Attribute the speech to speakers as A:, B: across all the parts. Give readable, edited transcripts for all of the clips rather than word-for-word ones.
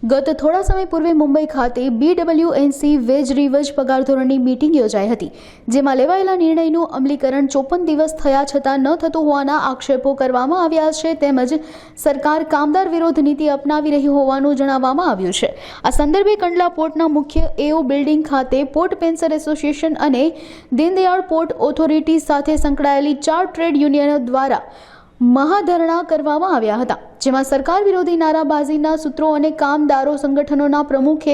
A: ગત થોડા સમય પૂર્વે મુંબઈ ખાતે BWNC વેજ રિવજ પગાર ધોરણની મીટિંગ યોજાઈ હતી, જેમાં લેવાયેલા નિર્ણયનું અમલીકરણ 54 દિવસ થયા છતાં ન થતું હોવાના આક્ષેપો કરવામાં આવ્યા છે, તેમજ સરકાર કામદાર વિરોધ નીતિ અપનાવી રહી હોવાનું જણાવવામાં આવ્યું છે। આ સંદર્ભે કંડલા પોર્ટના મુખ્ય AO બિલ્ડિંગ ખાતે પોર્ટ પેન્સર એસોસિએશન અને દીનદયાળ પોર્ટ ઓથોરિટી સાથે સંકળાયેલી 4 ટ્રેડ યુનિયનો દ્વારા મહાધરણા કરવામાં આવ્યા હતા, જેમાં સરકાર વિરોધી નારાબાજીના સૂત્રો અને કામદારો સંગઠનોના પ્રમુખે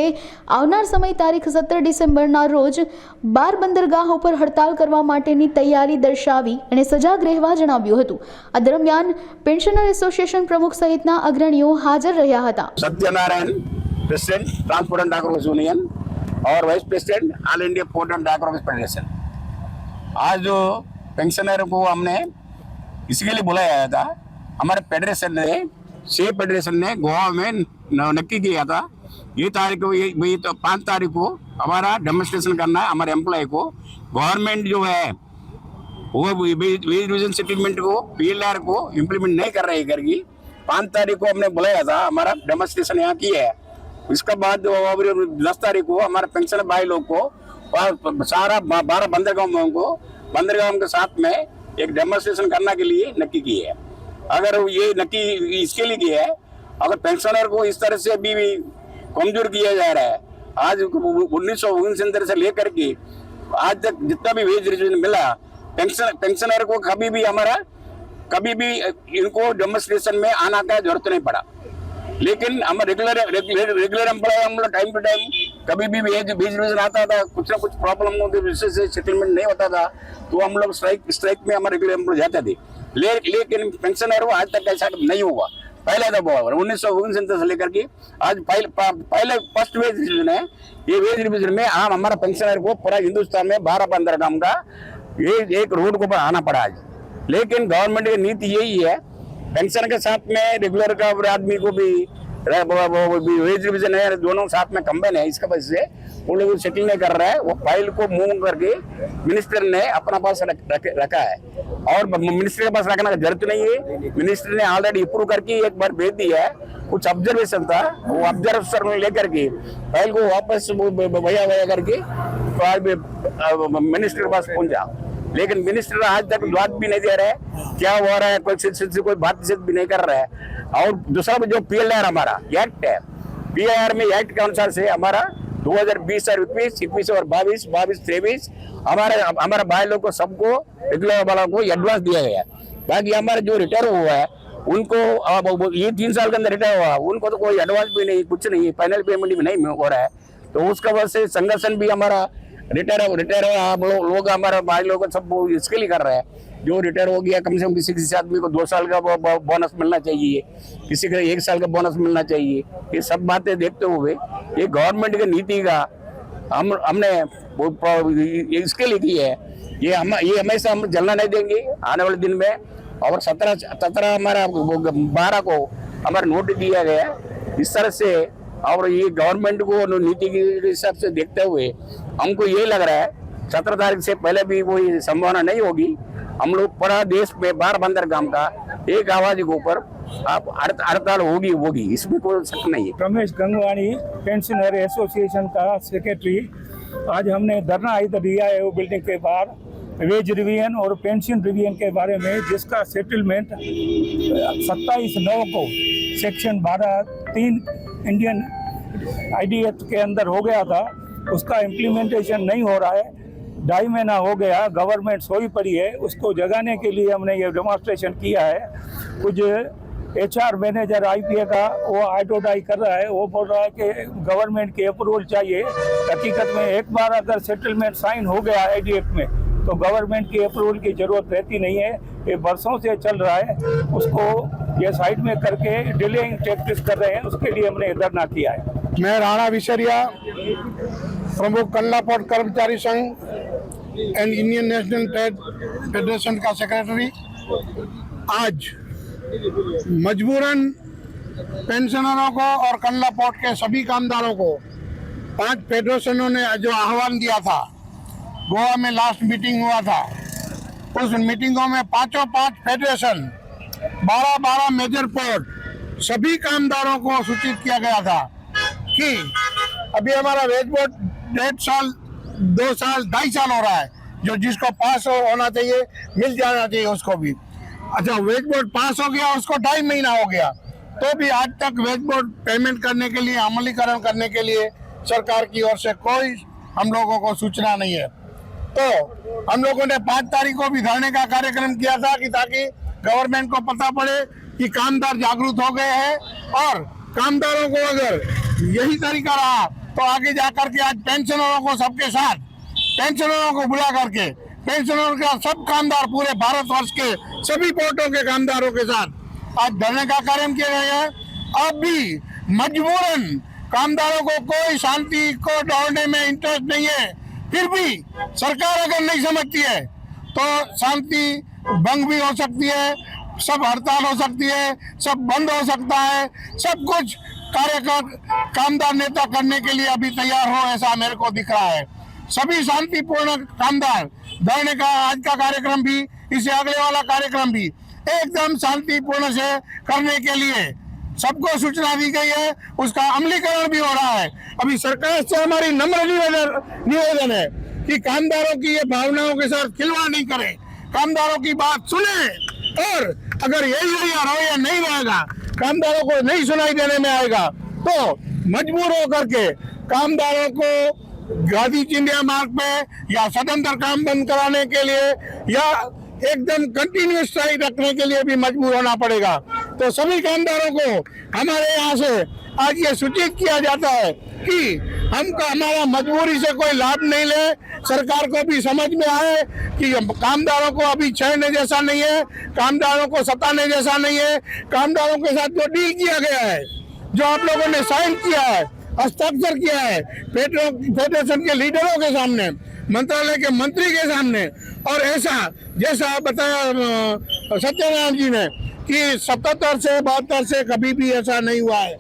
A: આવનાર સમય તારીખ 17 ડિસેમ્બરના રોજ 12 બંદરગાહ ઉપર હડતાલ કરવા માટેની તૈયારી દર્શાવી અને સજાગ રહેવા જણાવ્યું હતું। આ દરમિયાન પેન્શનર એસોસિએશન પ્રમુખ સહિતના અગ્રણીઓ હાજર રહ્યા હતા।
B: सत्यनारायण प्रेसिडेंट ट्रांसपोर्ट एंड डाक वर्कर्स यूनियन और vice president all India port and डाक वर्कर्स फेडरेशन। आज जो पेंशनर को हमने इसके लिए बुलाया गया था, हमारे फेडरेशन ने 6 फेडरेशन ने गोवा में नक्की किया था ये तारीख को, ये तो 5 तारीख को हमारा डेमोन्स्ट्रेशन करना है। हमारे एम्प्लॉय को गवर्नमेंट जो है वो वेज रिविजन सेटलमेंट को PLR को इम्प्लीमेंट नहीं कर रही करके 5 तारीख को हमने बुलाया था, हमारा डेमोन्स्ट्रेशन यहाँ किया है। इसके बाद 10 तारीख को हमारे पेंशन भाई लोग को सारा 12 बंदरगाहों के साथ में एक डेमोन्स्ट्रेशन करने के लिए नक्की की है। अगर ये नक्की इसके लिए किया है, अगर पेंशनर को इस तरह से भी कमजोर किया जा रहा है, आज 1969 से लेकर के आज तक जितना भी वेज रिविजन मिला पेंशनर को कभी भी इनको डेमोन्स्ट्रेशन में आना का जरूरत नहीं पड़ा। लेकिन हम रेगुलर एम्प्लॉय हम लोग टाइम टू टाइम कभी भी वेज रिविजन आता था, कुछ ना कुछ प्रॉब्लम होती विषय से सेटलमेंट नहीं होता था, तो हम लोग स्ट्राइक में हमारे रेगुलर एम्प्लॉय जाते थे। लेकिन पेंशनर को आज तक ऐसा नहीं हुआ। पहले तो 1969 से लेकर के आज पहले फर्स्ट वेज रिविजन है। ये वेज रिविजन में हमारा पेंशनर को पूरा हिंदुस्तान में 12 बंदरगाह का ये एक रोड को आना पड़ा आज। लेकिन गवर्नमेंट की नीति यही है, पेंशन के साथ में रेगुलर का आदमी को भी वेज रिविजन है, दोनों साथ में कंबाइन है। इसका वजह से वो लोग सेटल नहीं कर रहा है। वो फाइल को मूव करके मिनिस्टर ने अपना पास रखा है और मिनिस्टर के पास रखने की जरूरत नहीं है। मिनिस्टर ने ऑलरेडी अप्रूव करके एक बार भेज दिया है। कुछ ऑब्जर्वेशन था, वो ऑब्जर्वेशन लेकर के फाइल को वापस भैया करके तो मिनिस्टर के पास पहुंचा। लेकिन मिनिस्टर आज तक जवाब भी नहीं दे रहा है क्या हो रहा है, कोई बातचीत भी नहीं कर रहा है। और दूसरा जो PLR हमारा एक्ट है, PLR में एक्ट के अनुसार से हमारा 2020 और 21 और 22-23 हमारे भाई लोग को सबको रेगुलर वालों को एडवांस दिया गया है। बाकी हमारे जो रिटायर हुआ है उनको ये 3 साल के अंदर रिटायर हुआ, उनको तो कोई एडवांस भी नहीं, कुछ नहीं, फाइनल पेमेंट भी नहीं हो रहा है। तो उसका वजह से संगठन भी हमारा रिटायर लोग हमारे भाई लोग सब इसके लिए कर रहे हैं। जो रिटायर हो गया कम से कम किसी आदमी को 2 साल का बोनस मिलना चाहिए, किसी को 1 साल का बोनस मिलना चाहिए। ये सब बातें देखते हुए ये गवर्नमेंट की नीति का हमने इसके लिए की है। ये हमेशा हम जलना नहीं देंगे आने वाले दिन में। और 17 हमारा 12 को हमारा नोटिस दिया गया इस तरह से। और ये गवर्नमेंट को नीति के हिसाब से देखते हुए हमको ये लग रहा है 17 तारीख से पहले भी कोई संभावना नहीं होगी। हम लोग पूरा देश में 12 बंदरगाह का एक आवाज के ऊपर हड़ताल होगी, इसमें कोई शक नहीं है।
C: रमेश गंगवानी पेंशनर एसोसिएशन का सेक्रेटरी, आज हमने धरना इधर दिया है वो बिल्डिंग के बाहर वेज रिवीजन और पेंशन रिवीजन के बारे में, जिसका सेटलमेंट 27/9 को सेक्शन 12(3) इंडियन IDF के अंदर हो गया था। उसका इम्प्लीमेंटेशन नहीं हो रहा है, 2.5 महीना हो गया, गवर्नमेंट सोई पड़ी है। उसको जगाने के लिए हमने ये डेमोन्स्ट्रेशन किया है। कुछ HR मैनेजर IPA का वो आइटोडाई कर रहा है, वो बोल रहा है कि गवर्नमेंट की अप्रूवल चाहिए। हकीकत में एक बार अगर सेटलमेंट साइन हो गया IDF में तो गवर्नमेंट की अप्रूवल की ज़रूरत रहती नहीं है। ये बरसों से चल रहा है, उसको ये साइड में करके डिलेइंग टैक्टिक्स कर रहे हैं, उसके लिए हमने धरना किया है।
D: मैं राणा विशरिया, प्रमुख कंडला पोर्ट कर्मचारी संघ and Indian national trade federation का सेक्रेटरी। आज मजबूरन पेंशनरों को और कंडला पोर्ट के सभी कामदारों को 5 फेडरेशनों ने जो आह्वान दिया था, गोवा में लास्ट मीटिंग हुआ था, उस मीटिंगों में 5 फेडरेशन 12 मेजर पोर्ट सभी कामदारों को सूचित किया गया था कि अभी हमारा वेज बोर्ड 1.5 साल 2 साल 2.5 साल हो रहा है, जो जिसको पास होना चाहिए मिल जाना चाहिए उसको भी। अच्छा, वेज बोर्ड पास हो गया, उसको 2.5 महीना हो गया, तो भी आज तक वेज बोर्ड पेमेंट करने के लिए, अमलीकरण करने के लिए सरकार की ओर से कोई हम लोगों को सूचना नहीं है। तो हम लोगों ने 5 तारीख को भी धरने का कार्यक्रम किया था कि ताकि गवर्नमेंट को पता पड़े कि कामदार जागरूक हो गए हैं, और कामदारों को अगर यही तरीका रहा तो आगे जाकर के आज पेंशनरों को सबके साथ, पेंशनरों को बुला करके, पेंशनरों का सब कामदार पूरे भारतवर्ष के सभी पोर्टों के कामदारों के साथ आज धरने का कार्यक्रम किया गया है। अब भी मजबूरन कामदारों को कोई शांति को दौड़ने में इंटरेस्ट नहीं है, फिर भी सरकार अगर नहीं समझती है तो शांति भंग भी हो सकती है, सब हड़ताल हो सकती है, सब बंद हो सकता है, सब कुछ कामदार नेता करने के लिए अभी तैयार हो, ऐसा मेरे को दिख रहा है। सभी शांतिपूर्ण कामदार धरने का आज का कार्यक्रम भी, इससे अगले वाला कार्यक्रम भी एकदम शांतिपूर्ण से करने के लिए सबको सूचना दी गई है, उसका अमलीकरण भी हो रहा है। अभी सरकार से हमारी नम्र निवेदन है कि कामदारों की ये भावनाओं के साथ खिलवाड़ नहीं करें, कामदारों की बात सुने, और अगर यही रवैया नहीं रहेगा, कामदारों को नहीं सुनाई देने में आएगा, तो मजबूर होकर के कामदारों को गांधी चिंध्या मार्ग पे या सदंतर काम बंद कराने के लिए या एकदम कंटिन्यूस स्ट्राइक रखने के लिए भी मजबूर होना पड़ेगा। तो सभी कामदारों को हमारे यहाँ से आज ये सूचित किया जाता है कि हमारा मजबूरी से कोई लाभ नहीं ले, सरकार को भी समझ में आए कि कामदारों को अभी छेड़ने जैसा नहीं है, कामदारों को सताने जैसा नहीं है। कामदारों के साथ जो डील किया गया है, जो आप लोगों ने साइन किया है, हस्ताक्षर किया है फेडरेशन के लीडरों के सामने, मंत्रालय के मंत्री के सामने, और ऐसा जैसा बताया सत्यनारायण जी ने कि 77 से 72 से कभी भी ऐसा नहीं हुआ है।